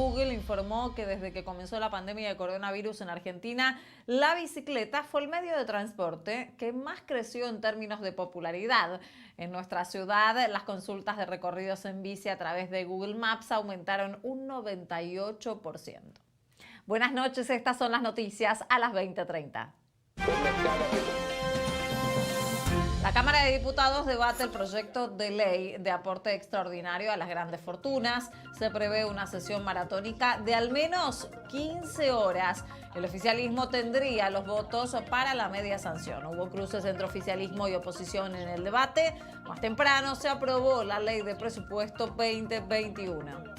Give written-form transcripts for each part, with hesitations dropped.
Google informó que desde que comenzó la pandemia de coronavirus en Argentina, la bicicleta fue el medio de transporte que más creció en términos de popularidad. En nuestra ciudad, las consultas de recorridos en bici a través de Google Maps aumentaron un 98%. Buenas noches, estas son las noticias a las 20:30. La Cámara de Diputados debate el proyecto de ley de aporte extraordinario a las grandes fortunas. Se prevé una sesión maratónica de al menos 15 horas. El oficialismo tendría los votos para la media sanción. Hubo cruces entre oficialismo y oposición en el debate. Más temprano se aprobó la ley de presupuesto 2021.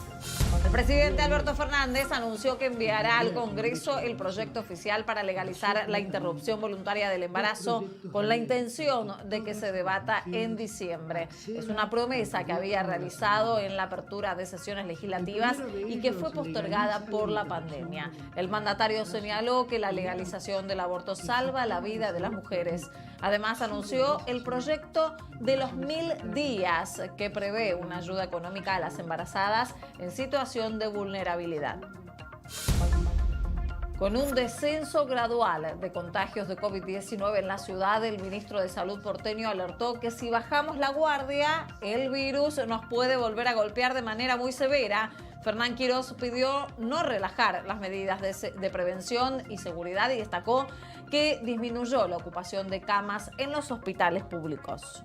El presidente Alberto Fernández anunció que enviará al Congreso el proyecto oficial para legalizar la interrupción voluntaria del embarazo con la intención de que se debata en diciembre. Es una promesa que había realizado en la apertura de sesiones legislativas y que fue postergada por la pandemia. El mandatario señaló que la legalización del aborto salva la vida de las mujeres. Además, anunció el proyecto de los 1000 días que prevé una ayuda económica a las embarazadas en situación de vulnerabilidad. Con un descenso gradual de contagios de COVID-19 en la ciudad, el ministro de Salud porteño alertó que si bajamos la guardia, el virus nos puede volver a golpear de manera muy severa. Fernán Quirós pidió no relajar las medidas de prevención y seguridad y destacó que disminuyó la ocupación de camas en los hospitales públicos.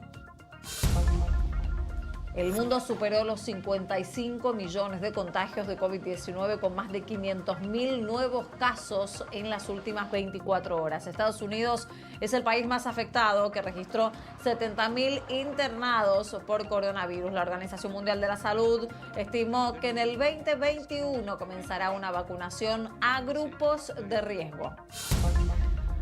El mundo superó los 55 millones de contagios de COVID-19 con más de 500.000 nuevos casos en las últimas 24 horas. Estados Unidos es el país más afectado, que registró 70.000 internados por coronavirus. La Organización Mundial de la Salud estimó que en el 2021 comenzará una vacunación a grupos de riesgo.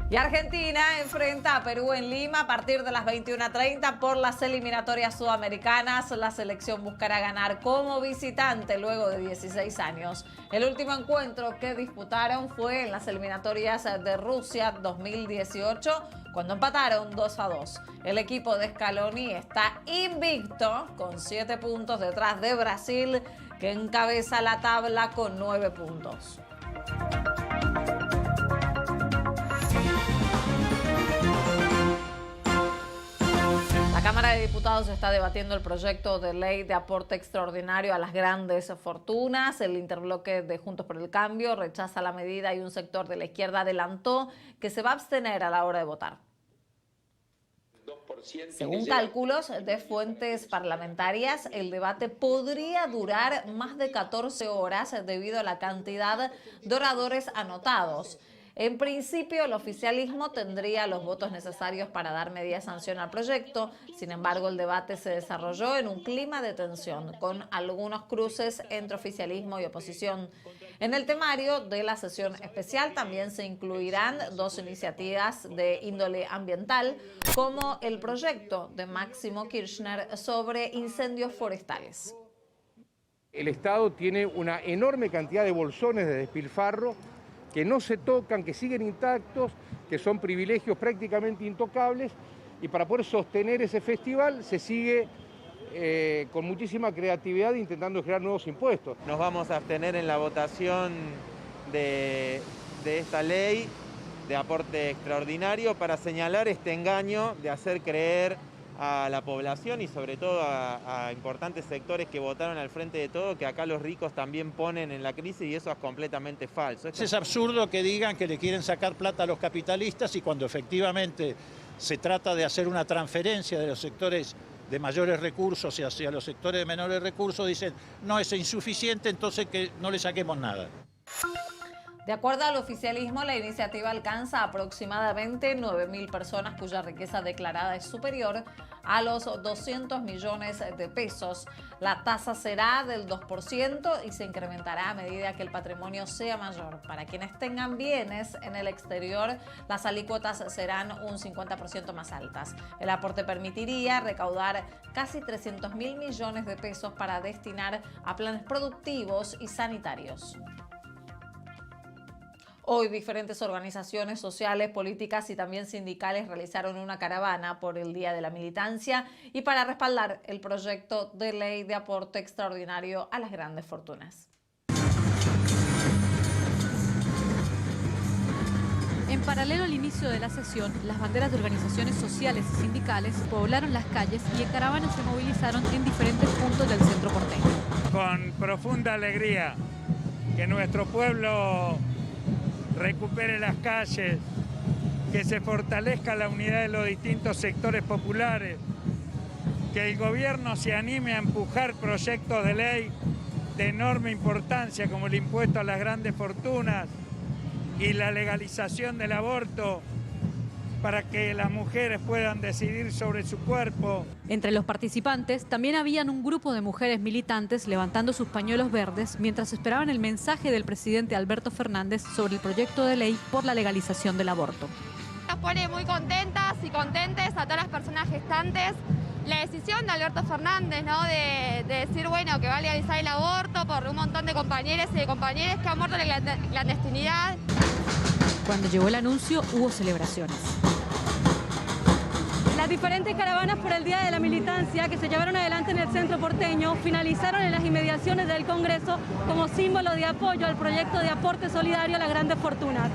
Y Argentina enfrenta a Perú en Lima a partir de las 21:30 por las eliminatorias sudamericanas. La selección buscará ganar como visitante luego de 16 años. El último encuentro que disputaron fue en las eliminatorias de Rusia 2018, cuando empataron 2-2. El equipo de Scaloni está invicto con 7 puntos detrás de Brasil, que encabeza la tabla con 9 puntos. La Cámara de Diputados está debatiendo el proyecto de ley de aporte extraordinario a las grandes fortunas. El interbloque de Juntos por el Cambio rechaza la medida y un sector de la izquierda adelantó que se va a abstener a la hora de votar. Según cálculos de fuentes parlamentarias, el debate podría durar más de 14 horas debido a la cantidad de oradores anotados. En principio, el oficialismo tendría los votos necesarios para dar media sanción al proyecto. Sin embargo, el debate se desarrolló en un clima de tensión, con algunos cruces entre oficialismo y oposición. En el temario de la sesión especial también se incluirán 2 iniciativas de índole ambiental, como el proyecto de Máximo Kirchner sobre incendios forestales. El Estado tiene una enorme cantidad de bolsones de despilfarro que no se tocan, que siguen intactos, que son privilegios prácticamente intocables, y para poder sostener ese festival se sigue con muchísima creatividad intentando crear nuevos impuestos. Nos vamos a abstener en la votación de esta ley de aporte extraordinario para señalar este engaño de hacer creer a la población y sobre todo a importantes sectores que votaron al Frente de Todo que acá los ricos también ponen en la crisis, y eso es completamente falso. Es absurdo que digan que le quieren sacar plata a los capitalistas y cuando efectivamente se trata de hacer una transferencia de los sectores de mayores recursos hacia los sectores de menores recursos, dicen no, es insuficiente, entonces que no le saquemos nada. De acuerdo al oficialismo, la iniciativa alcanza aproximadamente 9.000 personas cuya riqueza declarada es superior a los 200 millones de pesos. La tasa será del 2% y se incrementará a medida que el patrimonio sea mayor. Para quienes tengan bienes en el exterior, las alícuotas serán un 50% más altas. El aporte permitiría recaudar casi 300.000 millones de pesos para destinar a planes productivos y sanitarios. Hoy diferentes organizaciones sociales, políticas y también sindicales realizaron una caravana por el Día de la Militancia y para respaldar el proyecto de ley de aporte extraordinario a las grandes fortunas. En paralelo al inicio de la sesión, las banderas de organizaciones sociales y sindicales poblaron las calles y en caravanas se movilizaron en diferentes puntos del centro porteño. Con profunda alegría que nuestro pueblo recupere las calles, que se fortalezca la unidad de los distintos sectores populares, que el gobierno se anime a empujar proyectos de ley de enorme importancia como el impuesto a las grandes fortunas y la legalización del aborto para que las mujeres puedan decidir sobre su cuerpo. Entre los participantes también habían un grupo de mujeres militantes levantando sus pañuelos verdes mientras esperaban el mensaje del presidente Alberto Fernández sobre el proyecto de ley por la legalización del aborto. Nos pone muy contentas y contentes a todas las personas gestantes la decisión de Alberto Fernández, ¿no? de decir, bueno, que va a legalizar el aborto por un montón de compañeros y de compañeras que han muerto en la clandestinidad. Cuando llegó el anuncio hubo celebraciones. Las diferentes caravanas por el Día de la Militancia que se llevaron adelante en el centro porteño finalizaron en las inmediaciones del Congreso como símbolo de apoyo al proyecto de aporte solidario a las grandes fortunas.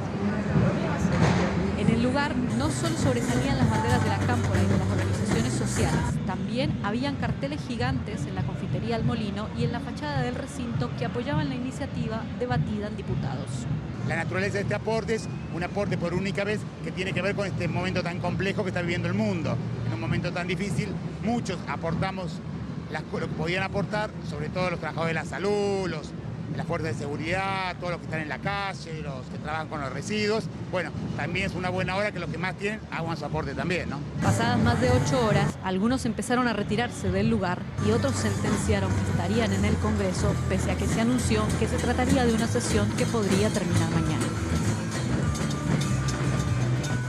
En el lugar no solo sobresalían las banderas de la Cámpora y de las organizaciones sociales, también habían carteles gigantes en la confitería El Molino y en la fachada del recinto que apoyaban la iniciativa debatida en diputados. La naturaleza de este aporte es un aporte por única vez que tiene que ver con este momento tan complejo que está viviendo el mundo. En un momento tan difícil, muchos aportamos lo que podían aportar, sobre todo los trabajadores de la salud, las fuerzas de seguridad, todos los que están en la calle, los que trabajan con los residuos. Bueno, también es una buena hora que los que más tienen hagan su aporte también, ¿no? Pasadas más de 8 horas, algunos empezaron a retirarse del lugar y otros sentenciaron que estarían en el Congreso, pese a que se anunció que se trataría de una sesión que podría terminar mañana.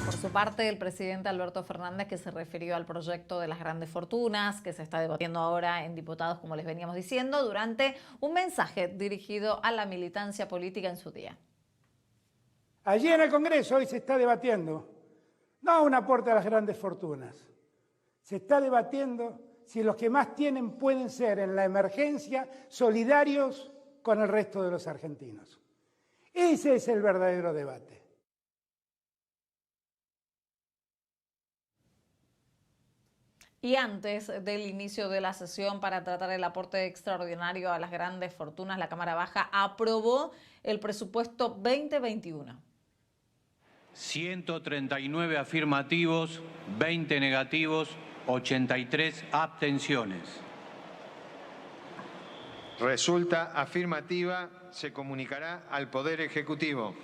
Por su parte, el presidente Alberto Fernández, que se refirió al proyecto de las grandes fortunas, que se está debatiendo ahora en diputados, como les veníamos diciendo, durante un mensaje dirigido a la militancia política en su día. Allí en el Congreso hoy se está debatiendo no un aporte a las grandes fortunas, se está debatiendo si los que más tienen pueden ser en la emergencia solidarios con el resto de los argentinos. Ese es el verdadero debate. Y antes del inicio de la sesión para tratar el aporte extraordinario a las grandes fortunas, la Cámara Baja aprobó el presupuesto 2021. 139 afirmativos, 20 negativos, 83 abstenciones. Resulta afirmativa, se comunicará al Poder Ejecutivo.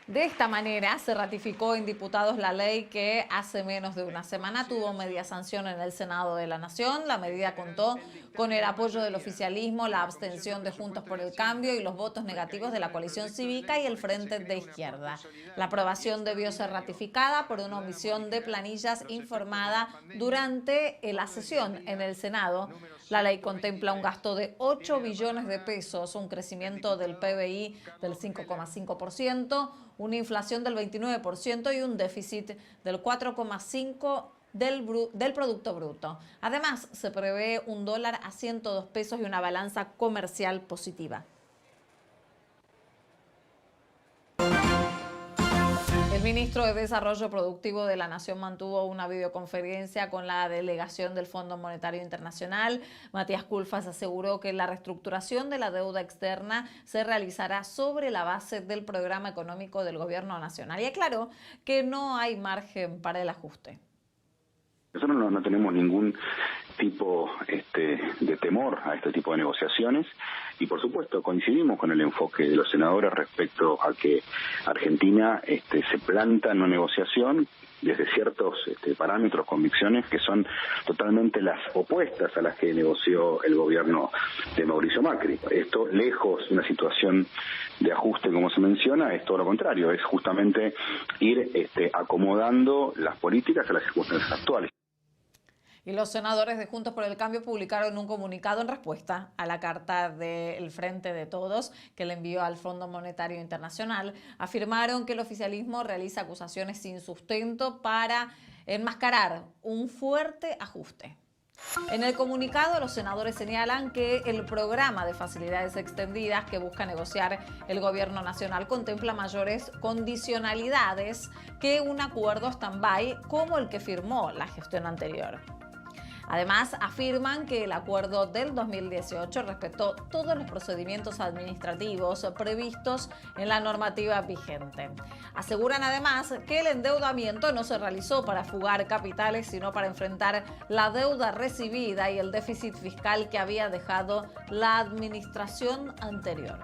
De esta manera se ratificó en diputados la ley que hace menos de una semana tuvo media sanción en el Senado de la Nación. La medida contó con el apoyo del oficialismo, la abstención de Juntos por el Cambio y los votos negativos de la coalición cívica y el Frente de Izquierda. La aprobación debió ser ratificada por una omisión de planillas informada durante la sesión en el Senado. La ley contempla un gasto de 8 billones de pesos, un crecimiento del PBI del 5,5%, una inflación del 29% y un déficit del 4,5% del Producto Bruto. Además, se prevé un dólar a 102 pesos y una balanza comercial positiva. El ministro de Desarrollo Productivo de la Nación mantuvo una videoconferencia con la delegación del Fondo Monetario Internacional. Matías Culfas aseguró que la reestructuración de la deuda externa se realizará sobre la base del programa económico del Gobierno Nacional y aclaró que no hay margen para el ajuste. Nosotros no tenemos ningún tipo de temor a este tipo de negociaciones y por supuesto coincidimos con el enfoque de los senadores respecto a que Argentina se planta en una negociación desde ciertos parámetros, convicciones que son totalmente las opuestas a las que negoció el gobierno de Mauricio Macri. Esto, lejos de una situación de ajuste como se menciona, es todo lo contrario, es justamente ir acomodando las políticas a las circunstancias actuales. Y los senadores de Juntos por el Cambio publicaron un comunicado en respuesta a la carta del Frente de Todos que le envió al Fondo Monetario Internacional. Afirmaron que el oficialismo realiza acusaciones sin sustento para enmascarar un fuerte ajuste. En el comunicado, los senadores señalan que el programa de facilidades extendidas que busca negociar el gobierno nacional contempla mayores condicionalidades que un acuerdo stand-by como el que firmó la gestión anterior. Además, afirman que el acuerdo del 2018 respetó todos los procedimientos administrativos previstos en la normativa vigente. Aseguran además que el endeudamiento no se realizó para fugar capitales, sino para enfrentar la deuda recibida y el déficit fiscal que había dejado la administración anterior.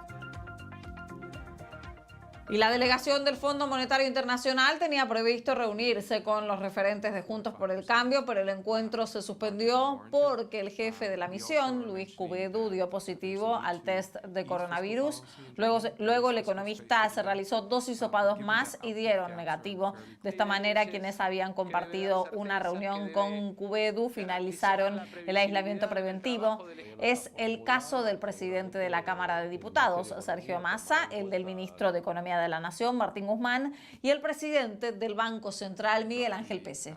Y la delegación del Fondo Monetario Internacional tenía previsto reunirse con los referentes de Juntos por el Cambio, pero el encuentro se suspendió porque el jefe de la misión, Luis Cubedu, dio positivo al test de coronavirus. Luego el economista se realizó 2 hisopados más y dieron negativo. De esta manera, quienes habían compartido una reunión con Cubedu finalizaron el aislamiento preventivo. Es el caso del presidente de la Cámara de Diputados, Sergio Massa, el del ministro de Economía de la Nación, Martín Guzmán, y el presidente del Banco Central, Miguel Ángel Pese.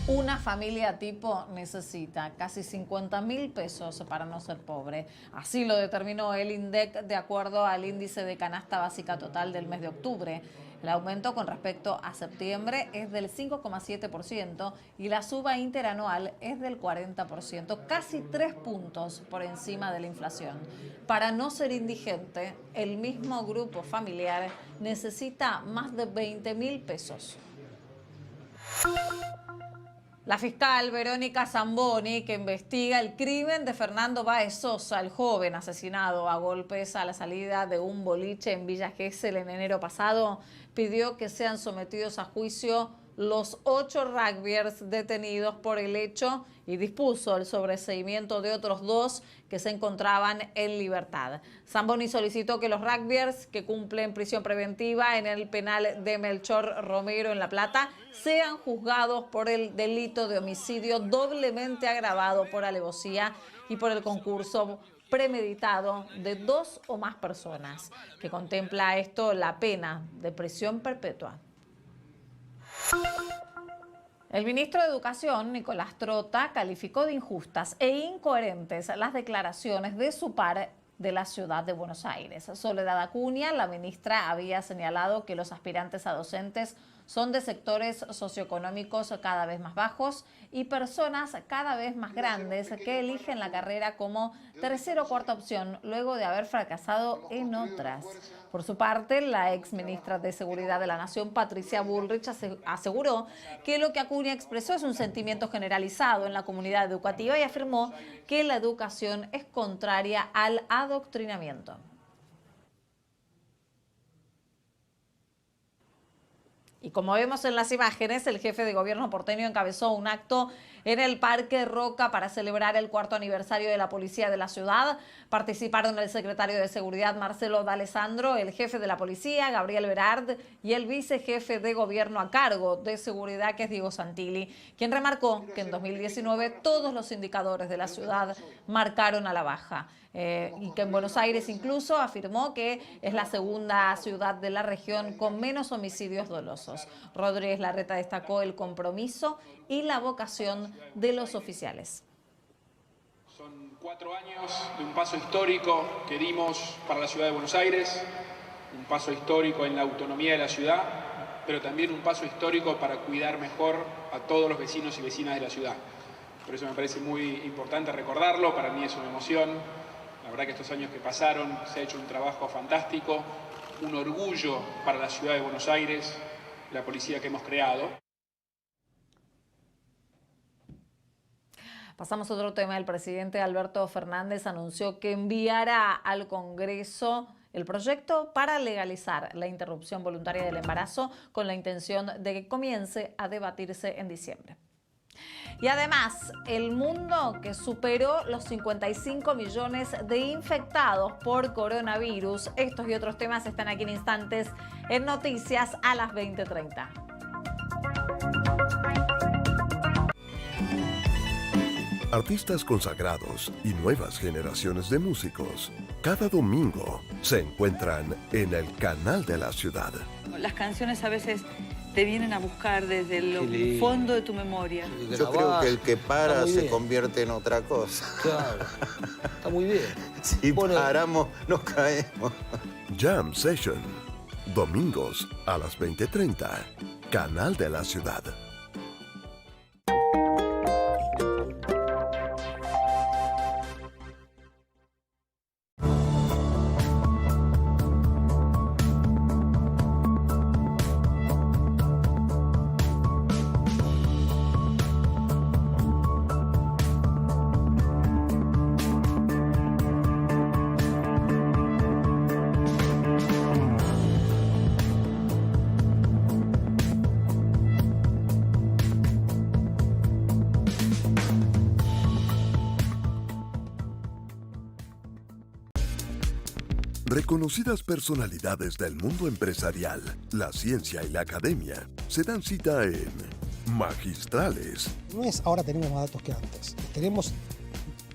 Una familia tipo necesita casi 50.000 pesos para no ser pobre. Así lo determinó el INDEC de acuerdo al índice de canasta básica total del mes de octubre. El aumento con respecto a septiembre es del 5,7% y la suba interanual es del 40%, casi 3 puntos por encima de la inflación. Para no ser indigente, el mismo grupo familiar necesita más de 20.000 pesos. La fiscal Verónica Zamboni, que investiga el crimen de Fernando Báez Sosa, el joven asesinado a golpes a la salida de un boliche en Villa Gesell en enero pasado, pidió que sean sometidos a juicio los 8 rugbyers detenidos por el hecho y dispuso el sobreseimiento de otros 2 que se encontraban en libertad. Zamboni solicitó que los rugbyers que cumplen prisión preventiva en el penal de Melchor Romero en La Plata sean juzgados por el delito de homicidio doblemente agravado por alevosía y por el concurso premeditado de 2 o más personas, que contempla esto la pena de prisión perpetua. El ministro de Educación, Nicolás Trota, calificó de injustas e incoherentes las declaraciones de su par de la ciudad de Buenos Aires. Soledad Acuña, la ministra, había señalado que los aspirantes a docentes son de sectores socioeconómicos cada vez más bajos y personas cada vez más grandes que eligen la carrera como tercera o cuarta opción luego de haber fracasado en otras. Por su parte, la exministra de Seguridad de la Nación, Patricia Bullrich, aseguró que lo que Acuña expresó es un sentimiento generalizado en la comunidad educativa y afirmó que la educación es contraria al adoctrinamiento. Y como vemos en las imágenes, el jefe de gobierno porteño encabezó un acto en el Parque Roca para celebrar el 4º aniversario de la policía de la ciudad. Participaron el secretario de Seguridad, Marcelo D'Alessandro, el jefe de la policía, Gabriel Berard, y el vicejefe de gobierno a cargo de seguridad, que es Diego Santilli, quien remarcó que en 2019 todos los indicadores de la ciudad marcaron a la baja. Y que en Buenos Aires incluso afirmó que es la segunda ciudad de la región con menos homicidios dolosos. Rodríguez Larreta destacó el compromiso y la vocación de los oficiales. Son 4 años de un paso histórico que dimos para la ciudad de Buenos Aires, un paso histórico en la autonomía de la ciudad, pero también un paso histórico para cuidar mejor a todos los vecinos y vecinas de la ciudad. Por eso me parece muy importante recordarlo, para mí es una emoción. La verdad que estos años que pasaron se ha hecho un trabajo fantástico, un orgullo para la ciudad de Buenos Aires, la policía que hemos creado. Pasamos a otro tema. El presidente Alberto Fernández anunció que enviará al Congreso el proyecto para legalizar la interrupción voluntaria del embarazo con la intención de que comience a debatirse en diciembre. Y además, el mundo que superó los 55 millones de infectados por coronavirus. Estos y otros temas están aquí en instantes en Noticias a las 20:30. Artistas consagrados y nuevas generaciones de músicos. Cada domingo se encuentran en el canal de la ciudad. Las canciones a veces te vienen a buscar desde el fondo de tu memoria. Yo creo que el que para se convierte en otra cosa. Claro, está muy bien. Si paramos, nos caemos. Jam Session, domingos a las 20:30, Canal de la Ciudad. Reconocidas personalidades del mundo empresarial, la ciencia y la academia se dan cita en Magistrales. No es ahora tenemos más datos que antes. Tenemos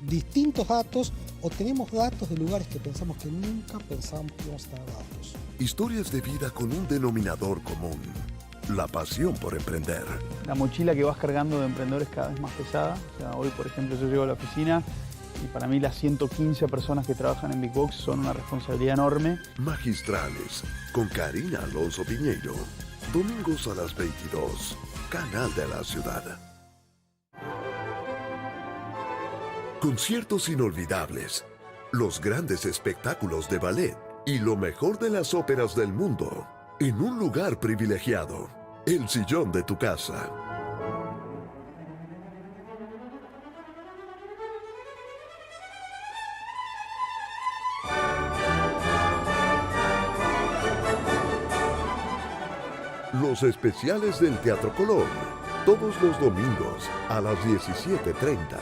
distintos datos o tenemos datos de lugares que pensamos que nunca pensábamos que íbamos a tener datos. Historias de vida con un denominador común: la pasión por emprender. La mochila que vas cargando de emprendedor es cada vez más pesada. O sea, hoy, por ejemplo, yo llego a la oficina y para mí las 115 personas que trabajan en Big Box son una responsabilidad enorme. Magistrales, con Karina Alonso Piñeiro. Domingos a las 22, Canal de la Ciudad. Conciertos inolvidables, los grandes espectáculos de ballet y lo mejor de las óperas del mundo en un lugar privilegiado, el sillón de tu casa. Los especiales del Teatro Colón, todos los domingos a las 17:30,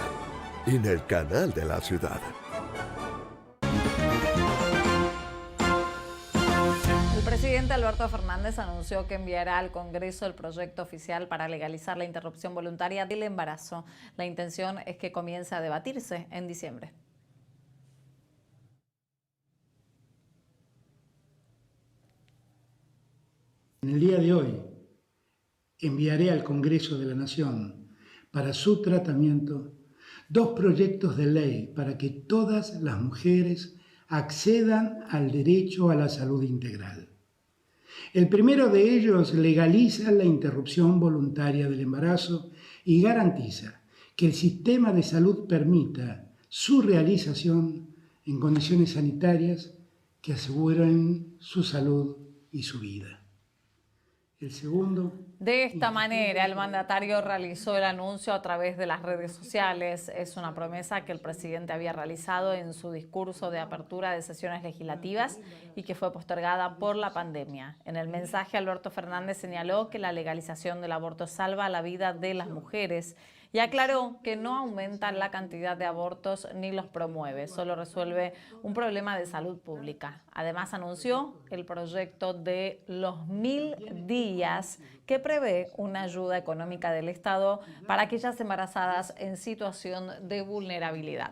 en el Canal de la Ciudad. El presidente Alberto Fernández anunció que enviará al Congreso el proyecto oficial para legalizar la interrupción voluntaria del embarazo. La intención es que comience a debatirse en diciembre. En el día de hoy enviaré al Congreso de la Nación para su tratamiento 2 proyectos de ley para que todas las mujeres accedan al derecho a la salud integral. El primero de ellos legaliza la interrupción voluntaria del embarazo y garantiza que el sistema de salud permita su realización en condiciones sanitarias que aseguren su salud y su vida. El segundo. De esta manera, el mandatario realizó el anuncio a través de las redes sociales. Es una promesa que el presidente había realizado en su discurso de apertura de sesiones legislativas y que fue postergada por la pandemia. En el mensaje, Alberto Fernández señaló que la legalización del aborto salva la vida de las mujeres y aclaró que no aumenta la cantidad de abortos ni los promueve, solo resuelve un problema de salud pública. Además, anunció el proyecto de los 1000 días que prevé una ayuda económica del Estado para aquellas embarazadas en situación de vulnerabilidad.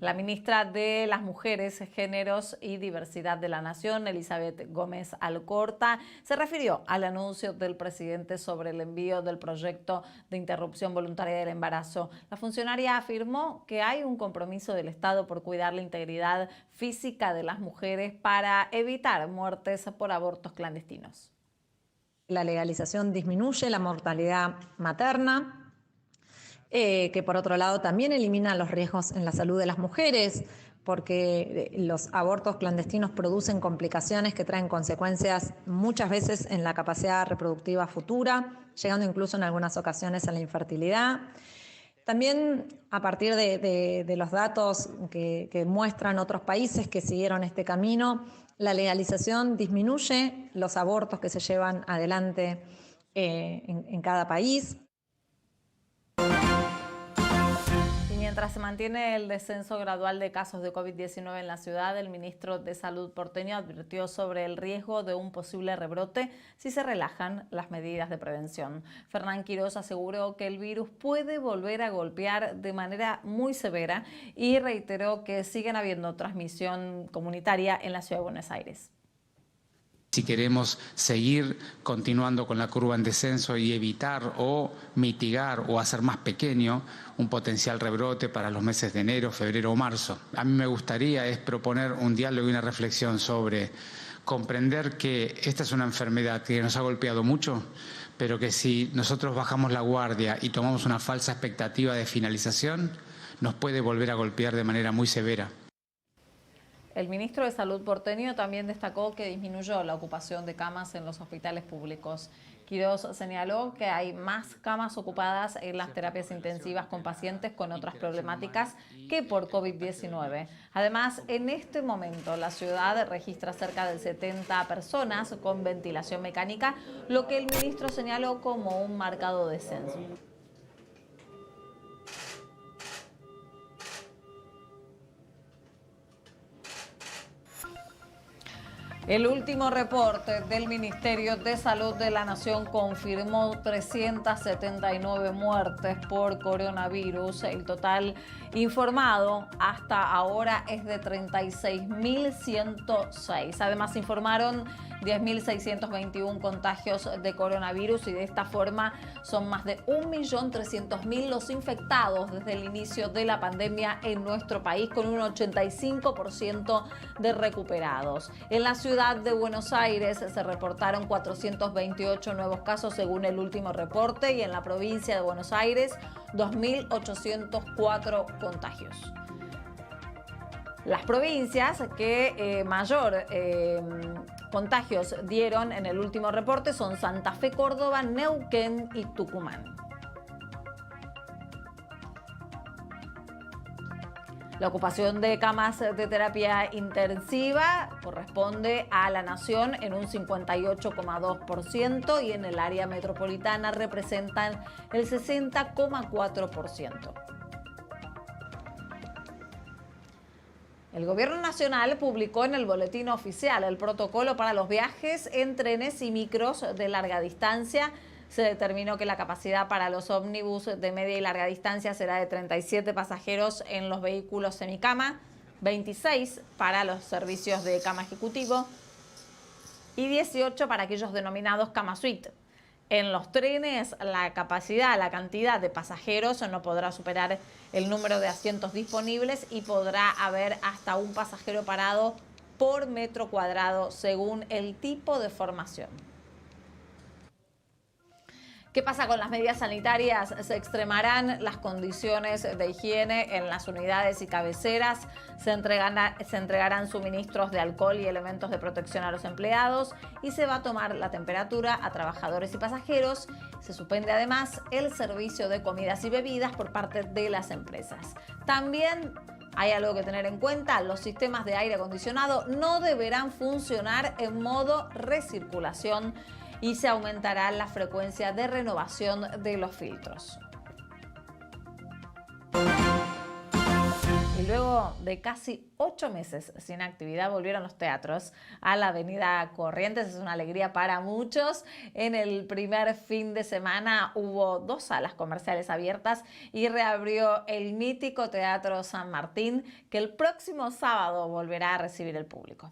La ministra de las Mujeres, Géneros y Diversidad de la Nación, Elizabeth Gómez Alcorta, se refirió al anuncio del presidente sobre el envío del proyecto de interrupción voluntaria del embarazo. La funcionaria afirmó que hay un compromiso del Estado por cuidar la integridad física de las mujeres para evitar muertes por abortos clandestinos. La legalización disminuye la mortalidad materna, que por otro lado también elimina los riesgos en la salud de las mujeres, porque los abortos clandestinos producen complicaciones que traen consecuencias muchas veces en la capacidad reproductiva futura, llegando incluso en algunas ocasiones a la infertilidad. También a partir de los datos que muestran otros países que siguieron este camino, la legalización disminuye los abortos que se llevan adelante en cada país. Mientras se mantiene el descenso gradual de casos de COVID-19 en la ciudad, el ministro de Salud porteño advirtió sobre el riesgo de un posible rebrote si se relajan las medidas de prevención. Fernán Quirós aseguró que el virus puede volver a golpear de manera muy severa y reiteró que siguen habiendo transmisión comunitaria en la ciudad de Buenos Aires. Si queremos seguir continuando con la curva en descenso y evitar o mitigar o hacer más pequeño un potencial rebrote para los meses de enero, febrero o marzo. A mí me gustaría proponer un diálogo y una reflexión sobre comprender que esta es una enfermedad que nos ha golpeado mucho, pero que si nosotros bajamos la guardia y tomamos una falsa expectativa de finalización, nos puede volver a golpear de manera muy severa. El ministro de Salud porteño también destacó que disminuyó la ocupación de camas en los hospitales públicos. Quirós señaló que hay más camas ocupadas en las terapias intensivas con pacientes con otras problemáticas que por COVID-19. Además, en este momento la ciudad registra cerca de 70 personas con ventilación mecánica, lo que el ministro señaló como un marcado descenso. El último reporte del Ministerio de Salud de la Nación confirmó 379 muertes por coronavirus. El total informado hasta ahora es de 36.106. Además, informaron 10.621 contagios de coronavirus y de esta forma son más de 1.300.000 los infectados desde el inicio de la pandemia en nuestro país, con un 85% de recuperados. En la ciudad de Buenos Aires se reportaron 428 nuevos casos según el último reporte y en la provincia de Buenos Aires 2.804 contagios. Las provincias que mayor contagios dieron en el último reporte son Santa Fe, Córdoba, Neuquén y Tucumán. La ocupación de camas de terapia intensiva corresponde a la Nación en un 58,2% y en el área metropolitana representan el 60,4%. El Gobierno Nacional publicó en el Boletín Oficial el protocolo para los viajes en trenes y micros de larga distancia. Se determinó que la capacidad para los ómnibus de media y larga distancia será de 37 pasajeros en los vehículos semicama, 26 para los servicios de cama ejecutivo y 18 para aquellos denominados cama suite. En los trenes, la cantidad de pasajeros no podrá superar el número de asientos disponibles y podrá haber hasta un pasajero parado por metro cuadrado según el tipo de formación. ¿Qué pasa con las medidas sanitarias? Se extremarán las condiciones de higiene en las unidades y cabeceras, se entregarán suministros de alcohol y elementos de protección a los empleados y se va a tomar la temperatura a trabajadores y pasajeros. Se suspende además el servicio de comidas y bebidas por parte de las empresas. También hay algo que tener en cuenta: los sistemas de aire acondicionado no deberán funcionar en modo recirculación y se aumentará la frecuencia de renovación de los filtros. Y luego de casi 8 meses sin actividad volvieron los teatros a la Avenida Corrientes. Es una alegría para muchos. En el primer fin de semana hubo 2 salas comerciales abiertas y reabrió el mítico Teatro San Martín, que el próximo sábado volverá a recibir el público.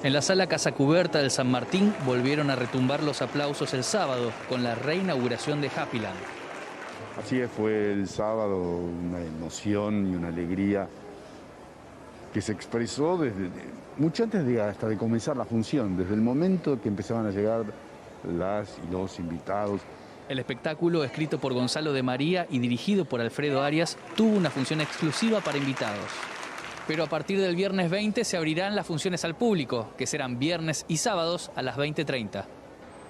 En la sala Casa Cubierta del San Martín volvieron a retumbar los aplausos el sábado con la reinauguración de Happyland. Así es, fue el sábado una emoción y una alegría que se expresó desde mucho antes hasta de comenzar la función, desde el momento que empezaban a llegar las y los invitados. El espectáculo, escrito por Gonzalo de María y dirigido por Alfredo Arias, tuvo una función exclusiva para invitados. Pero a partir del viernes 20 se abrirán las funciones al público, que serán viernes y sábados a las 20:30.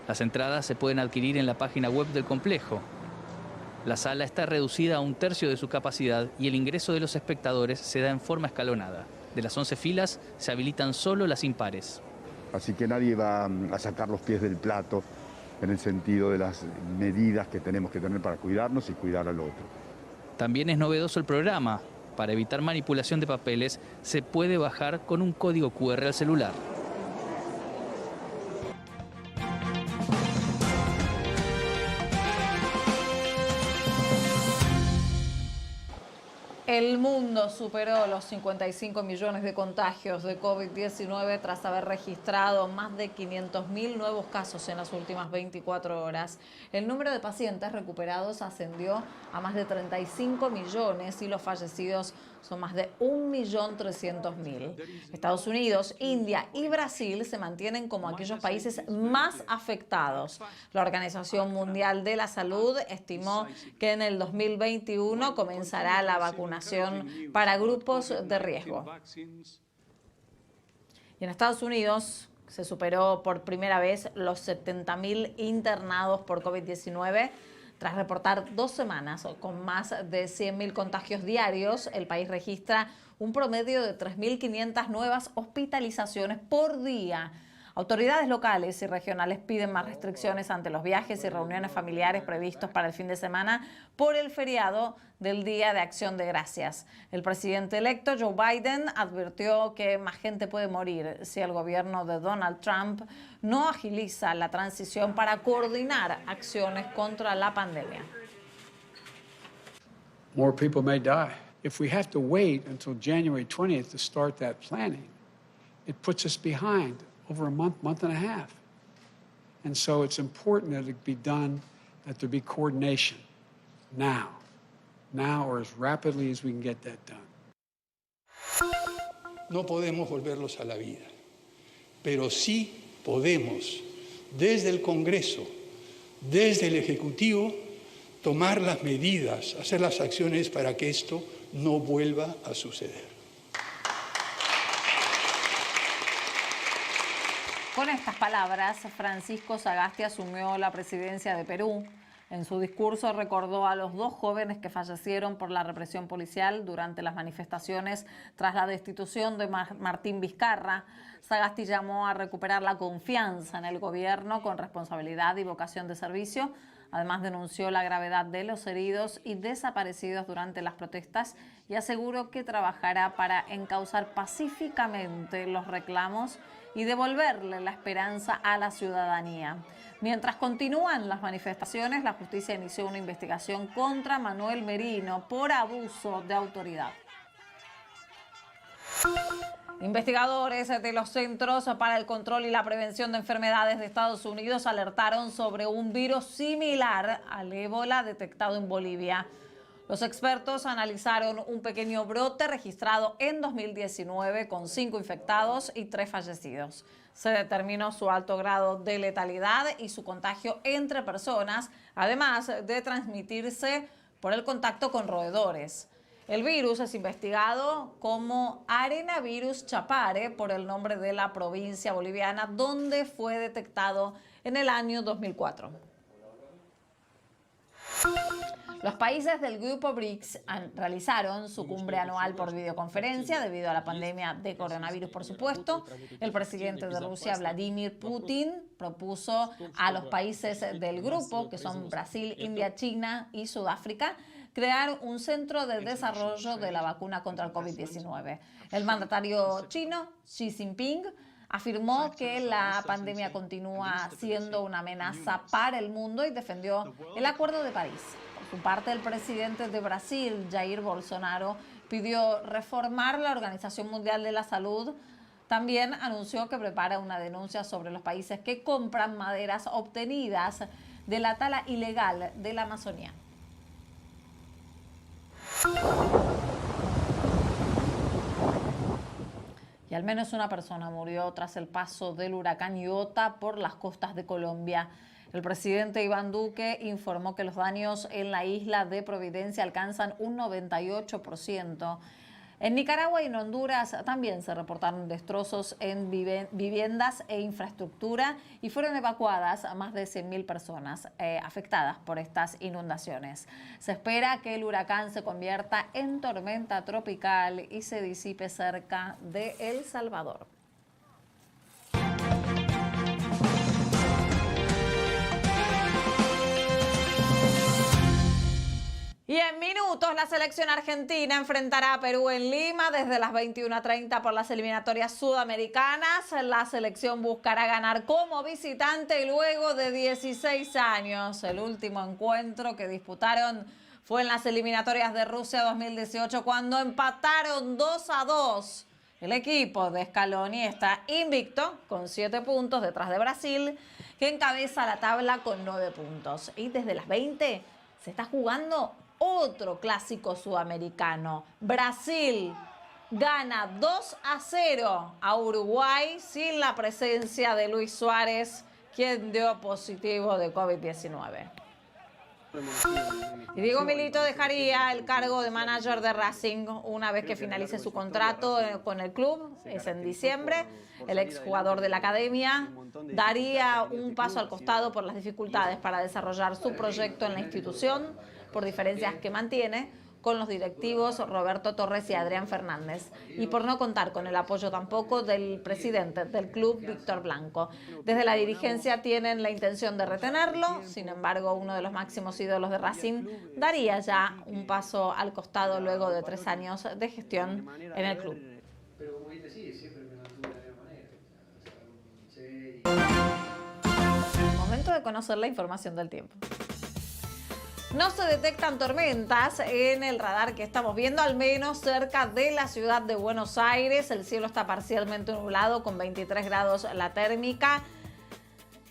Las entradas se pueden adquirir en la página web del complejo. La sala está reducida a 1/3 de su capacidad y el ingreso de los espectadores se da en forma escalonada. De las 11 filas se habilitan solo las impares. Así que nadie va a sacar los pies del plato en el sentido de las medidas que tenemos que tener para cuidarnos y cuidar al otro. También es novedoso el programa. Para evitar manipulación de papeles, se puede bajar con un código QR al celular. El mundo superó los 55 millones de contagios de COVID-19 tras haber registrado más de 500.000 nuevos casos en las últimas 24 horas. El número de pacientes recuperados ascendió a más de 35 millones y los fallecidos son más de 1.300.000. Estados Unidos, India y Brasil se mantienen como aquellos países más afectados. La Organización Mundial de la Salud estimó que en el 2021 comenzará la vacunación para grupos de riesgo. Y en Estados Unidos se superó por primera vez los 70.000 internados por COVID-19. Tras reportar 2 semanas con más de 100.000 contagios diarios, el país registra un promedio de 3.500 nuevas hospitalizaciones por día. Autoridades locales y regionales piden más restricciones ante los viajes y reuniones familiares previstos para el fin de semana por el feriado del Día de Acción de Gracias. El presidente electo Joe Biden advirtió que más gente puede morir si el gobierno de Donald Trump no agiliza la transición para coordinar acciones contra la pandemia. More people may die. If we have to wait until January 20th to start that planning, it puts us behind over a month, month and a half. And so it's important that it be done, that there be coordination now or as rapidly as we can get that done. No podemos volverlos a la vida, pero sí podemos, desde el Congreso, desde el Ejecutivo, tomar las medidas, hacer las acciones para que esto no vuelva a suceder. Con estas palabras, Francisco Sagasti asumió la presidencia de Perú. En su discurso recordó a los 2 jóvenes que fallecieron por la represión policial durante las manifestaciones tras la destitución de Martín Vizcarra. Sagasti llamó a recuperar la confianza en el gobierno con responsabilidad y vocación de servicio. Además, denunció la gravedad de los heridos y desaparecidos durante las protestas y aseguró que trabajará para encauzar pacíficamente los reclamos y devolverle la esperanza a la ciudadanía. Mientras continúan las manifestaciones, la justicia inició una investigación contra Manuel Merino por abuso de autoridad. Investigadores de los Centros para el Control y la Prevención de Enfermedades de Estados Unidos alertaron sobre un virus similar al ébola detectado en Bolivia. Los expertos analizaron un pequeño brote registrado en 2019 con 5 infectados y 3 fallecidos. Se determinó su alto grado de letalidad y su contagio entre personas, además de transmitirse por el contacto con roedores. El virus es investigado como Arenavirus Chapare por el nombre de la provincia boliviana donde fue detectado en el año 2004. Los países del grupo BRICS realizaron su cumbre anual por videoconferencia debido a la pandemia de coronavirus, por supuesto. El presidente de Rusia, Vladimir Putin, propuso a los países del grupo, que son Brasil, India, China y Sudáfrica, crear un centro de desarrollo de la vacuna contra el COVID-19. El mandatario chino, Xi Jinping, afirmó que la pandemia continúa siendo una amenaza para el mundo y defendió el Acuerdo de París. Por su parte, el presidente de Brasil, Jair Bolsonaro, pidió reformar la Organización Mundial de la Salud. También anunció que prepara una denuncia sobre los países que compran maderas obtenidas de la tala ilegal de la Amazonía. Y al menos una persona murió tras el paso del huracán Iota por las costas de Colombia. El presidente Iván Duque informó que los daños en la isla de Providencia alcanzan un 98%. En Nicaragua y en Honduras también se reportaron destrozos en viviendas e infraestructura y fueron evacuadas a más de 100.000 personas afectadas por estas inundaciones. Se espera que el huracán se convierta en tormenta tropical y se disipe cerca de El Salvador. Y en minutos la selección argentina enfrentará a Perú en Lima desde las 21:30 por las eliminatorias sudamericanas. La selección buscará ganar como visitante luego de 16 años. El último encuentro que disputaron fue en las eliminatorias de Rusia 2018 cuando empataron 2-2. El equipo de Scaloni está invicto con 7 puntos detrás de Brasil, que encabeza la tabla con 9 puntos. Y desde las 20 se está jugando otro clásico sudamericano. Brasil gana 2-0 a Uruguay sin la presencia de Luis Suárez, quien dio positivo de COVID-19. Y Diego Milito dejaría el cargo de manager de Racing una vez que finalice su contrato con el club, es en diciembre. El exjugador de la academia daría un paso al costado por las dificultades para desarrollar su proyecto en la institución, por diferencias que mantiene con los directivos Roberto Torres y Adrián Fernández, y por no contar con el apoyo tampoco del presidente del club, Víctor Blanco. Desde la dirigencia tienen la intención de retenerlo, sin embargo, uno de los máximos ídolos de Racing daría ya un paso al costado luego de 3 años de gestión en el club. Momento de conocer la información del tiempo. No se detectan tormentas en el radar que estamos viendo, al menos cerca de la ciudad de Buenos Aires. El cielo está parcialmente nublado con 23 grados la térmica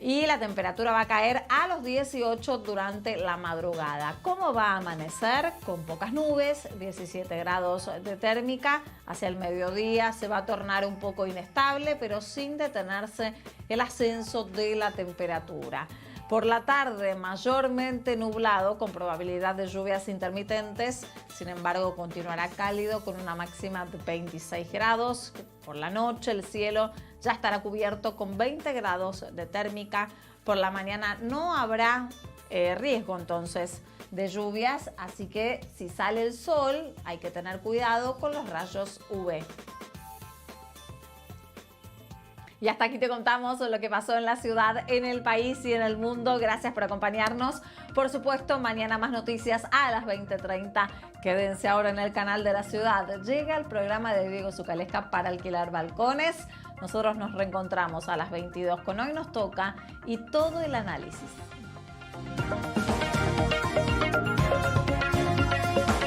y la temperatura va a caer a los 18 durante la madrugada. ¿Cómo va a amanecer? Con pocas nubes, 17 grados de térmica. Hacia el mediodía se va a tornar un poco inestable, pero sin detenerse el ascenso de la temperatura. Por la tarde, mayormente nublado, con probabilidad de lluvias intermitentes. Sin embargo, continuará cálido con una máxima de 26 grados. Por la noche, el cielo ya estará cubierto con 20 grados de térmica. Por la mañana no habrá riesgo, entonces, de lluvias. Así que si sale el sol, hay que tener cuidado con los rayos UV. Y hasta aquí te contamos lo que pasó en la ciudad, en el país y en el mundo. Gracias por acompañarnos. Por supuesto, mañana más noticias a las 20:30. Quédense ahora en el canal de la ciudad. Llega el programa de Diego Zucalesca para alquilar balcones. Nosotros nos reencontramos a las 22 con Hoy Nos Toca y todo el análisis.